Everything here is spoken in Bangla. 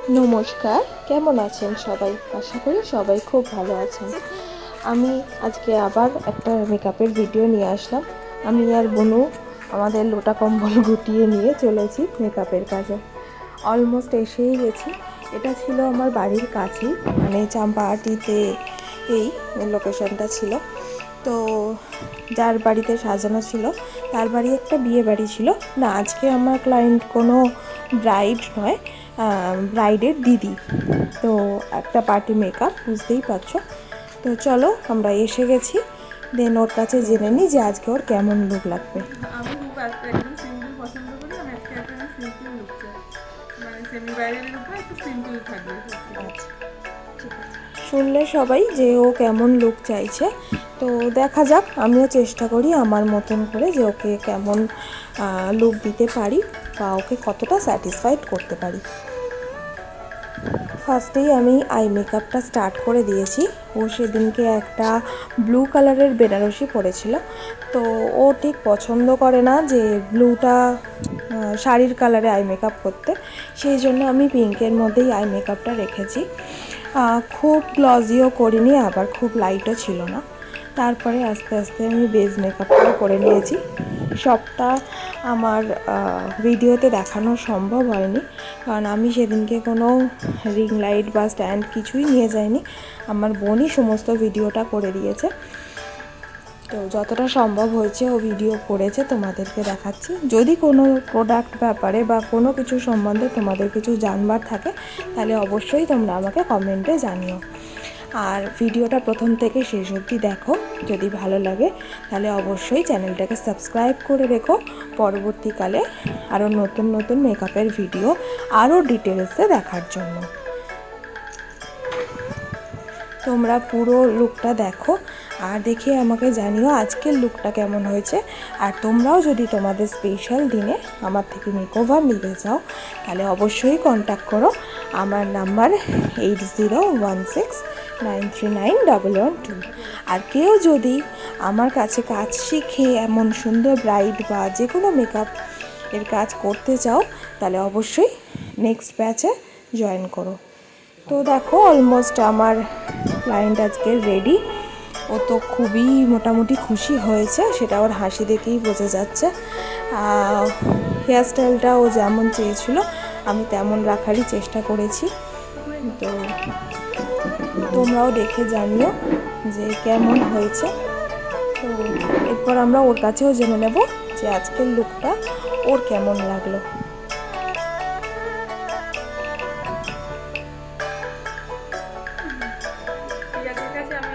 নমস্কার, কেমন আছেন সবাই? আশা করি সবাই খুব ভালো আছেন। আমি আজকে আবার একটা মেকআপের ভিডিও নিয়ে আসলাম। আমি আর বনু আমাদের লোটা কম্বল গুটিয়ে নিয়ে চলেছি মেকআপের কাজে। অলমোস্ট এসেই গেছি। এটা ছিল আমার বাড়ির কাছেই, মানে চাম্পাহাটিতে এই লোকেশনটা ছিল। তো যার বাড়িতে সাজানো ছিল তার বাড়ি একটা বিয়ে বাড়ি ছিল না। আজকে আমার ক্লায়েন্ট কোনো ব্রাইড নয়, ব্রাইডের দিদি। তো একটা পার্টি মেকআপ, বুঝতেই পারছো। তো চলো আমরা এসে গেছি, দেন ওর কাছে জেনে নিই যে আজকে ওর কেমন লুক লাগবে। আমি খুব একটা একদম সিম্পল পছন্দ করি। আমি আজকে একটা সিম্পল লুক চাই, মানে সেমি ব্রাইডাল লুকটা একটু সিম্পল থাকবে। আচ্ছা, ঠিক আছে। শুনলে সবাই যে ও কেমন লুক চাইছে, তো দেখা যাক। আমিও চেষ্টা করি আমার মতন করে যে ওকে কেমন লুক দিতে পারি বা ওকে কতটা স্যাটিসফাইড করতে পারি। ফার্স্টেই আমি আই মেকআপটা স্টার্ট করে দিয়েছি। ও সেদিনকে একটা ব্লু কালারের বেনারসি পরেছিল, তো ও ঠিক পছন্দ করে না যে ব্লুটা শাড়ির কালারে আই মেকআপ করতে। সেই জন্য আমি পিঙ্কের মধ্যেই আই মেকআপটা রেখেছি। খুব গ্লজিও করিনি, আবার খুব লাইটও ছিল না। তারপরে আস্তে আস্তে আমি বেজ মেকআপটা করে নিয়েছি। সবটা আমার ভিডিওতে দেখানো সম্ভব হয়নি, কারণ আমি সেদিনকে কোনো রিং লাইট বা স্ট্যান্ড কিছুই নিয়ে যাইনি। আমার বোনই সমস্ত ভিডিওটা করে দিয়েছে। তো যতটা সম্ভব হয়েছে ও ভিডিও করেছে, তোমাদেরকে দেখাচ্ছি। যদি কোনো প্রোডাক্ট ব্যাপারে বা কোনো কিছু সম্বন্ধে তোমাদের কিছু জানবার থাকে, তাহলে অবশ্যই তোমরা আমাকে কমেন্টে জানিও। আর ভিডিওটা প্রথম থেকে শেষ অবধি দেখো। যদি ভালো লাগে তাহলে অবশ্যই চ্যানেলটাকে সাবস্ক্রাইব করে রেখো, পরবর্তীকালে আরও নতুন নতুন মেকআপের ভিডিও আরও ডিটেলসে দেখার জন্য। তোমরা পুরো লুকটা দেখো আর দেখে আমাকে জানিও আজকের লুকটা কেমন হয়েছে। আর তোমরাও যদি তোমাদের স্পেশাল দিনে আমার থেকে মেকওভার নিতে চাও, তাহলে অবশ্যই কন্ট্যাক্ট করো। আমার নাম্বার 8016939112। আর কেউ যদি আমার কাছে কাজ শিখে এমন সুন্দর ব্রাইড বা যে কোনো মেকআপ এর কাজ করতে চাও, তাহলে অবশ্যই নেক্সট ব্যাচে জয়েন করো। তো দেখো, অলমোস্ট আমার ক্লায়েন্ট আজকে রেডি। ও তো খুবই মোটামুটি খুশি হয়েছে, সেটা ওর হাসি দেখেই বোঝা যাচ্ছে। হেয়ারস্টাইলটা ও যেমন চেয়েছিল আমি তেমন রাখারই চেষ্টা করেছি। তো তোমরাও দেখে জানিও যে কেমন হয়েছে। তো এরপর আমরা ওর কাছেও জেনে নেব যে আজকের লুকটা ওর কেমন লাগলো। পিয়াজের কাছে আমি